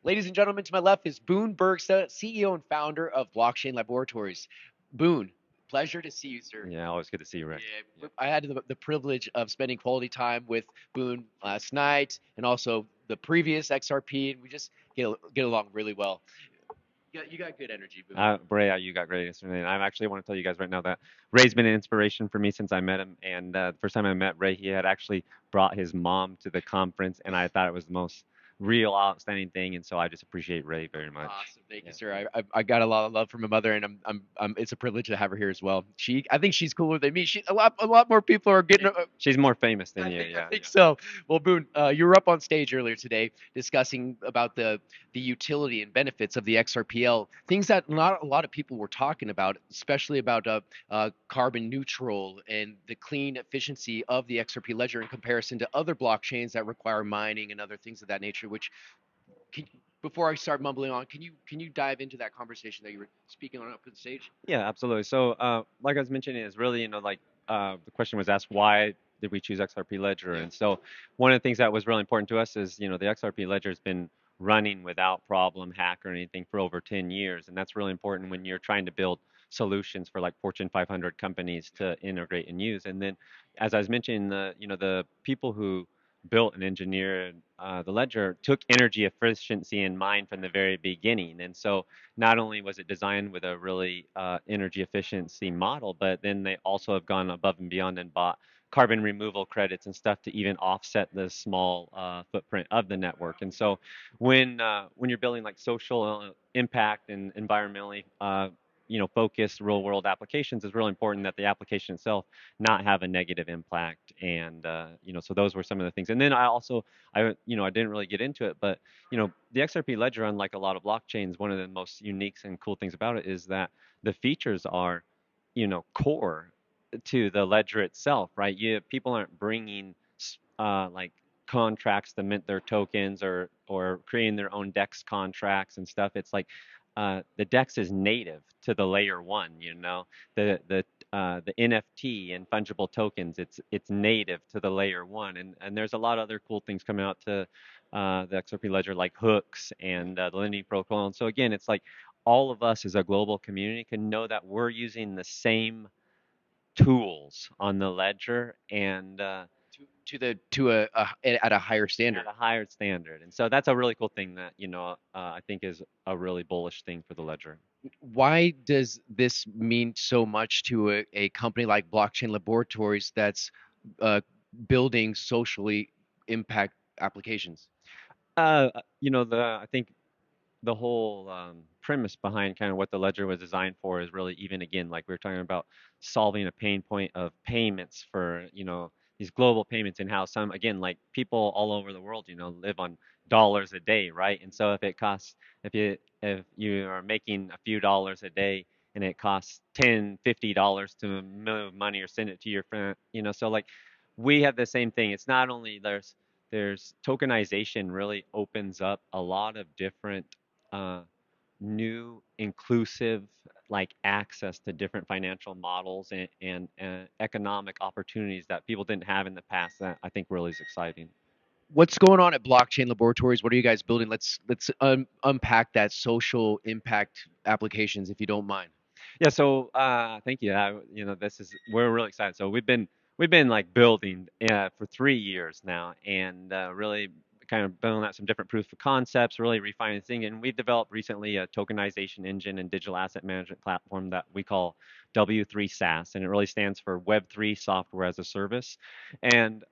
Ladies and gentlemen, to my left is Boone Bergsma, CEO and founder of Blockchain Laboratories. Boone, pleasure to see you, sir. Yeah, always good to see you, Ray. Yeah, I had the privilege of spending quality time with Boone last night and also the previous XRP, and we just get along really well. You got good energy, Boone. Ray, you got great yesterday. And I actually want to tell you guys right now that Ray's been an inspiration for me since I met him. And the first time I met Ray, he had actually brought his mom to the conference, and I thought it was the most real, outstanding thing. And so I just appreciate Ray very much. Awesome, thank you, Yeah. sir. I got a lot of love from my mother, and it's a privilege to have her here as well. I think she's cooler than me. A lot more people are getting. She's more famous than I you. think I Yeah, think yeah. so. Well, Boone, you were up on stage earlier today discussing about the utility and benefits of the XRPL, things that not a lot of people were talking about, especially about carbon neutral and the clean efficiency of the XRP ledger in comparison to other blockchains that require mining and other things of that nature. Which can, before I start mumbling on, can you dive into that conversation that you were speaking on up on stage? Yeah, absolutely. So, like I was mentioning, is really, the question was asked, why did we choose XRP Ledger? Yeah. And so, one of the things that was really important to us is, the XRP Ledger has been running without problem, hack, or anything for over 10 years, and that's really important when you're trying to build solutions for like Fortune 500 companies to integrate and use. And then, as I was mentioning, the people who built and engineered the ledger took energy efficiency in mind from the very beginning, and so not only was it designed with a really energy efficiency model, but then they also have gone above and beyond and bought carbon removal credits and stuff to even offset the small footprint of the network. And so when you're building like social impact and environmentally focused real world applications, it's really important that the application itself not have a negative impact. And so those were some of the things. And then I didn't really get into it, but the XRP ledger, unlike a lot of blockchains, one of the most unique and cool things about it is that the features are, core to the ledger itself, right? People aren't bringing like contracts to mint their tokens or creating their own DEX contracts and stuff. It's like the DEX is native to the layer one, the NFT and fungible tokens. It's native to the layer one, and there's a lot of other cool things coming out to the XRP ledger like hooks and the lending protocol. And so again, it's like all of us as a global community can know that we're using the same tools on the ledger and At a higher at standard. a higher standard. And so that's a really cool thing that, I think is a really bullish thing for the ledger. Why does this mean so much to a company like Blockchain Laboratories that's uh, building socially impact applications? I think the whole premise behind kind of what the ledger was designed for is really even again like we were talking about solving a pain point of payments for these global payments and how some again like people all over the world live on dollars a day, right? And so if you are making a few dollars a day and it costs $10-50 to move money or send it to your friend, so like we have the same thing. It's not only there's tokenization really opens up a lot of different uh, new inclusive like access to different financial models and economic opportunities that people didn't have in the past that I think really is exciting. What's going on at Blockchain Laboratories? What are you guys building? Let's unpack that social impact applications, if you don't mind. Yeah, so thank you. We're really excited. So we've been like building for 3 years now, and really kind of building out some different proof of concepts, really refining things. And we've developed recently a tokenization engine and digital asset management platform that we call W3 SaaS, and it really stands for Web3 Software as a Service. And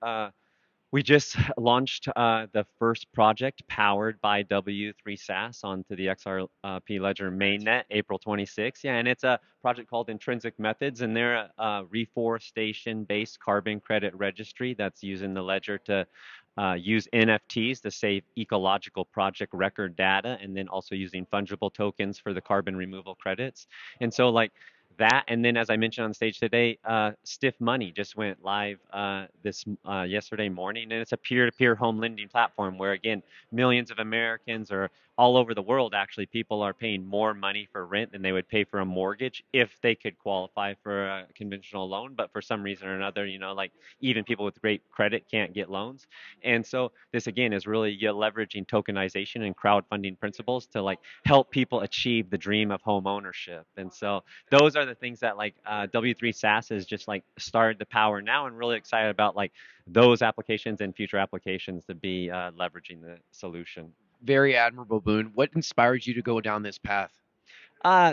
we just launched the first project powered by W3 SaaS onto the XRP Ledger mainnet April 26th. Yeah, and it's a project called Intrinsic Methods, and they're a reforestation-based carbon credit registry that's using the ledger to use NFTs to save ecological project record data, and then also using fungible tokens for the carbon removal credits. And so, like, that, and then as I mentioned on stage today, Stiff Money just went live this yesterday morning, and it's a peer-to-peer home lending platform where again millions of Americans or all over the world actually people are paying more money for rent than they would pay for a mortgage if they could qualify for a conventional loan, but for some reason or another, like even people with great credit can't get loans. And so this again is really leveraging tokenization and crowdfunding principles to like help people achieve the dream of home ownership. And so those are the things that like W3 SaaS has just like started to power now, and really excited about like those applications and future applications to be leveraging the solution. Very admirable, Boone. What inspired you to go down this path?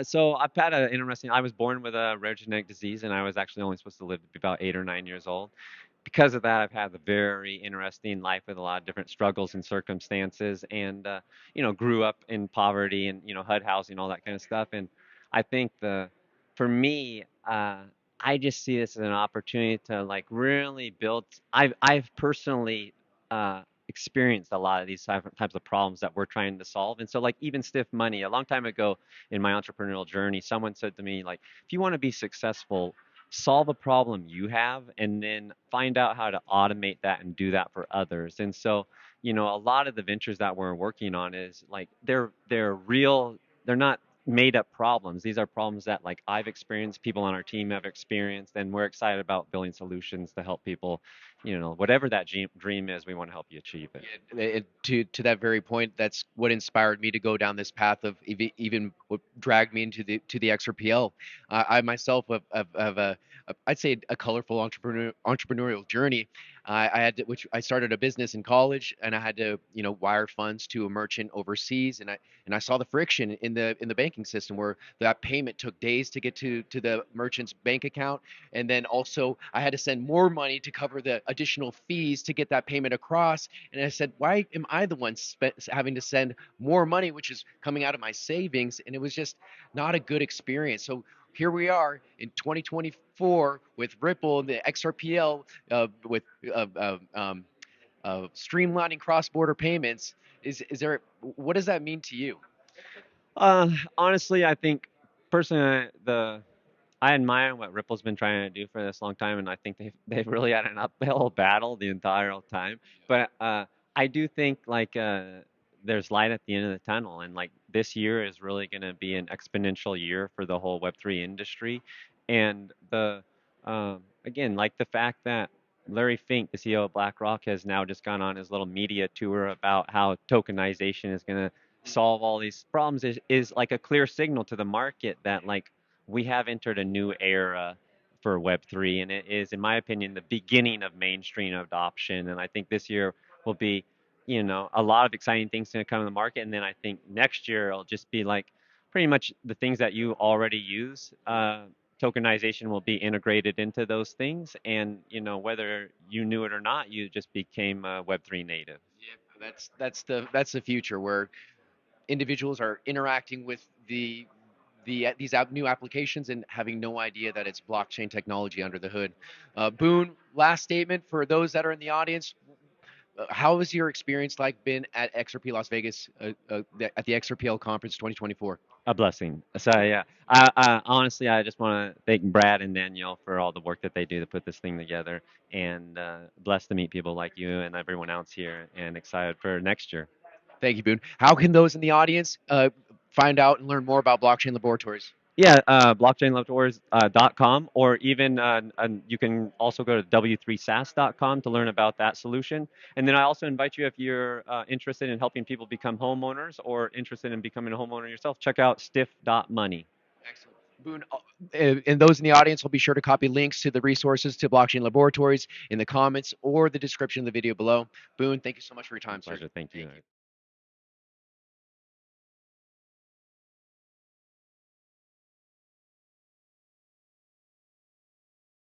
So I've had an interesting. I was born with a rare genetic disease, and I was actually only supposed to live to be about 8 or 9 years old. Because of that, I've had a very interesting life with a lot of different struggles and circumstances, and grew up in poverty and HUD housing, all that kind of stuff. And I think for me, I just see this as an opportunity to like really build. I've personally experienced a lot of these types of problems that we're trying to solve, and so like even stiff money. A long time ago in my entrepreneurial journey, someone said to me like, if you want to be successful, solve a problem you have and then find out how to automate that and do that for others. And so, a lot of the ventures that we're working on is like they're real, they're not made up problems. These are problems that like I've experienced, people on our team have experienced, and we're excited about building solutions to help people, whatever that dream is, we want to help you achieve it. Yeah, to that very point, that's what inspired me to go down this path of even what dragged me into the XRPL. I myself have I'd say a colorful entrepreneurial journey. I had to, which I started a business in college, and I had to wire funds to a merchant overseas, and I saw the friction in the banking system where that payment took days to get to the merchant's bank account, and then also I had to send more money to cover the additional fees to get that payment across. And I said, why am I the one having to send more money, which is coming out of my savings? And it was just not a good experience. So here we are in 2024 with Ripple and the XRPL, with streamlining cross-border payments. Is there, what does that mean to you? Honestly, I think personally, I admire what Ripple's been trying to do for this long time, and I think they've really had an uphill battle the entire time. But I do think like there's light at the end of the tunnel, and like this year is really going to be an exponential year for the whole Web3 industry. And again, like the fact that Larry Fink, the CEO of BlackRock, has now just gone on his little media tour about how tokenization is going to solve all these problems is like a clear signal to the market that like we have entered a new era for Web3, and it is, in my opinion, the beginning of mainstream adoption. And I think this year will be, a lot of exciting things going to come to the market. And then I think next year it'll just be like pretty much the things that you already use. Tokenization will be integrated into those things, and whether you knew it or not, you just became a Web3 native. Yep, that's the future where individuals are interacting with these new applications and having no idea that it's blockchain technology under the hood. Boone, last statement for those that are in the audience. How has your experience like been at XRP Las Vegas, at the XRPL conference 2024? A blessing. So yeah, honestly, I just want to thank Brad and Danielle for all the work that they do to put this thing together, and blessed to meet people like you and everyone else here, and excited for next year. Thank you, Boone. How can those in the audience find out and learn more about blockchain laboratories? Yeah, blockchainlaboratories.com, or even you can also go to w3sas.com to learn about that solution. And then I also invite you, if you're interested in helping people become homeowners or interested in becoming a homeowner yourself, check out stiff.money. Excellent. Boone, and those in the audience will be sure to copy links to the resources to blockchain laboratories in the comments or the description of the video below. Boone, thank you so much for your My time, sir. pleasure. Thank you. Thank you.